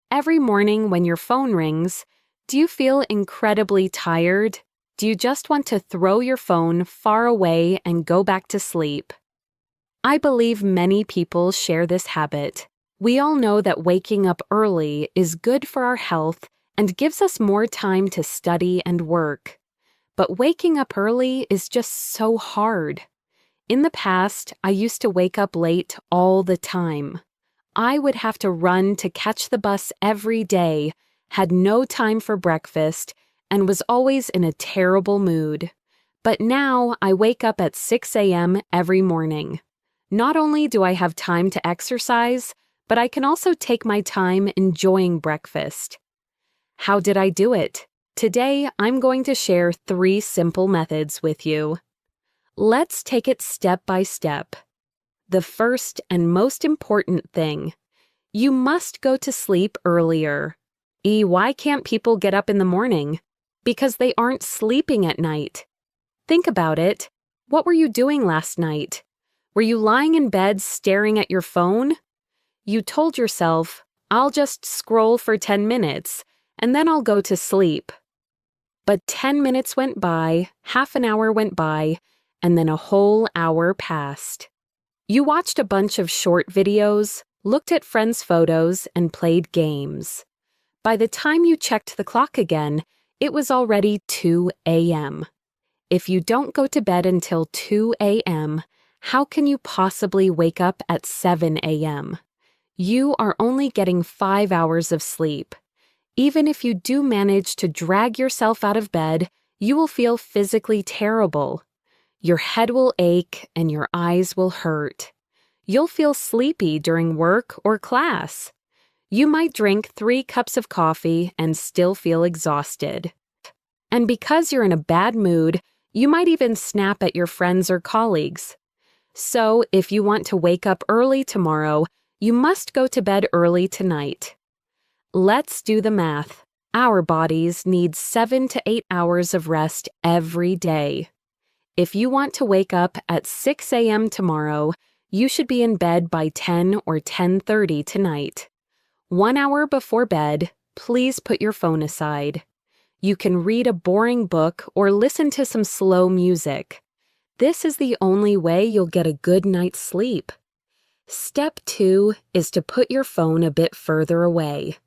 Every morning when your phone rings, do you feel incredibly tired? Do you just want to throw your phone far away and go back to sleep? I believe many people share this habit. We all know that waking up early is good for our health and gives us more time to study and work. But waking up early is just so hard. In the past, I used to wake up late all the time. I would have to run to catch the bus every day, had no time for breakfast, and was always in a terrible mood. But now I wake up at 6 a.m. every morning. Not only do I have time to exercise, but I can also take my time enjoying breakfast. How did I do it? Today, I'm going to share 3 simple methods with you. Let's take it step by step. The first and most important thing, you must go to sleep earlier. Why can't people get up in the morning? Because they aren't sleeping at night. Think about it. What were you doing last night? Were you lying in bed staring at your phone? You told yourself, I'll just scroll for 10 minutes, and then I'll go to sleep. But 10 minutes went by, half an hour went by, and then a whole hour passed. You watched a bunch of short videos, looked at friends' photos, and played games. By the time you checked the clock again, it was already 2 a.m. If you don't go to bed until 2 a.m., how can you possibly wake up at 7 a.m.? You are only getting 5 hours of sleep. Even if you do manage to drag yourself out of bed, you will feel physically terrible. Your head will ache and your eyes will hurt. You'll feel sleepy during work or class. You might drink 3 cups of coffee and still feel exhausted. And because you're in a bad mood, you might even snap at your friends or colleagues. So, if you want to wake up early tomorrow, you must go to bed early tonight. Let's do the math. Our bodies need 7 to 8 hours of rest every day. If you want to wake up at 6 a.m. tomorrow, you should be in bed by 10 or 10:30 tonight. 1 hour before bed, please put your phone aside. You can read a boring book or listen to some slow music. This is the only way you'll get a good night's sleep. Step 2 is to put your phone a bit further away.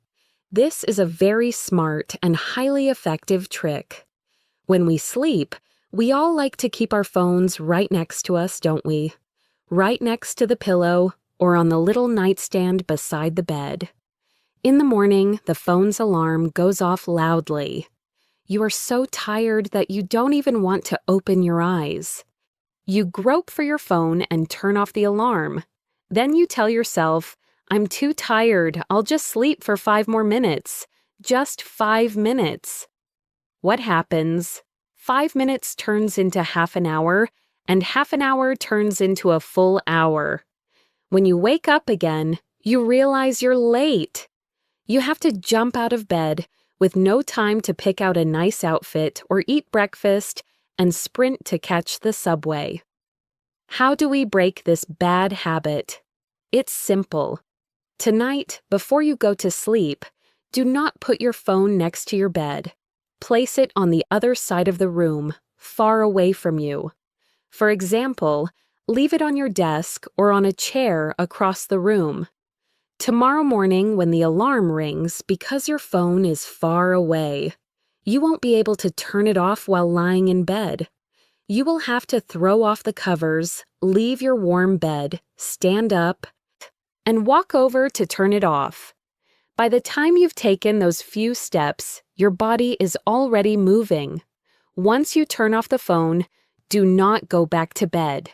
This is a very smart and highly effective trick. When we sleep, we all like to keep our phones right next to us, don't we? Right next to the pillow or on the little nightstand beside the bed. In the morning, the phone's alarm goes off loudly. You are so tired that you don't even want to open your eyes. You grope for your phone and turn off the alarm. Then you tell yourself, I'm too tired, I'll just sleep for 5 more minutes. Just 5 minutes. What happens? 5 minutes turns into half an hour, and half an hour turns into a full hour. When you wake up again, you realize you're late. You have to jump out of bed with no time to pick out a nice outfit or eat breakfast and sprint to catch the subway. How do we break this bad habit? It's simple. Tonight, before you go to sleep, do not put your phone next to your bed. Place it on the other side of the room, far away from you. For example, leave it on your desk or on a chair across the room. Tomorrow morning when the alarm rings, because your phone is far away, you won't be able to turn it off while lying in bed. You will have to throw off the covers, leave your warm bed, stand up, and walk over to turn it off. By the time you've taken those few steps, your body is already moving. Once you turn off the phone, do not go back to bed.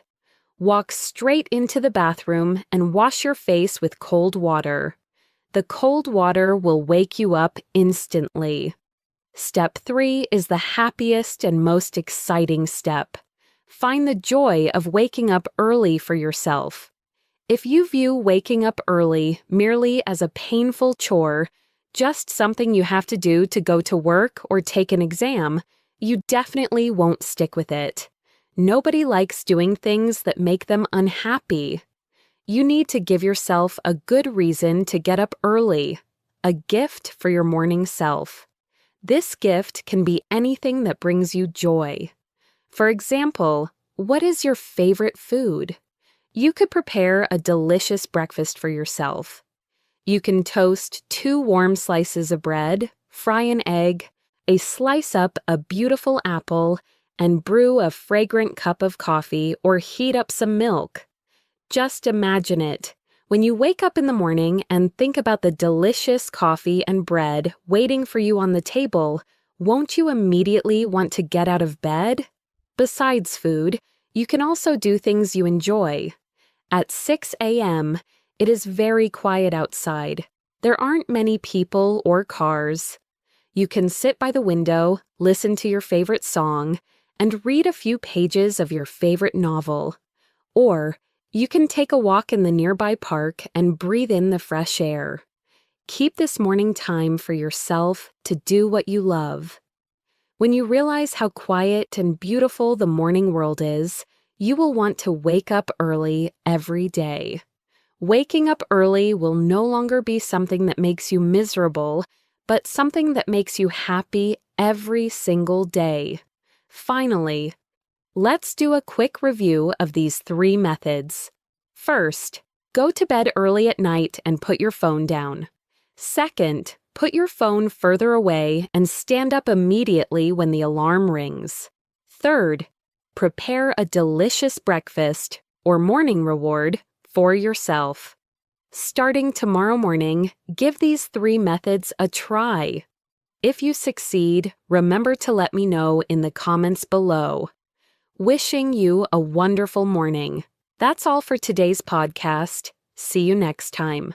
Walk straight into the bathroom and wash your face with cold water. The cold water will wake you up instantly. Step 3 is the happiest and most exciting step. Find the joy of waking up early for yourself. If you view waking up early merely as a painful chore, just something you have to do to go to work or take an exam, you definitely won't stick with it. Nobody likes doing things that make them unhappy. You need to give yourself a good reason to get up early. a gift for your morning self. This gift can be anything that brings you joy. For example, what is your favorite food? You could prepare a delicious breakfast for yourself. You can toast 2 warm slices of bread, fry an egg, slice up a beautiful apple, and brew a fragrant cup of coffee or heat up some milk. Just imagine it. When you wake up in the morning and think about the delicious coffee and bread waiting for you on the table, won't you immediately want to get out of bed? Besides food, you can also do things you enjoy. At 6 a.m., it is very quiet outside. There aren't many people or cars. You can sit by the window, listen to your favorite song, and read a few pages of your favorite novel. Or you can take a walk in the nearby park and breathe in the fresh air. Keep this morning time for yourself to do what you love. When you realize how quiet and beautiful the morning world is, you will want to wake up early every day. Waking up early will no longer be something that makes you miserable, but something that makes you happy every single day. Finally, let's do a quick review of these 3 methods. First, go to bed early at night and put your phone down. Second, put your phone further away and stand up immediately when the alarm rings. Third, prepare a delicious breakfast or morning reward for yourself. Starting tomorrow morning, give these 3 methods a try. If you succeed, remember to let me know in the comments below. Wishing you a wonderful morning. That's all for today's podcast. See you next time.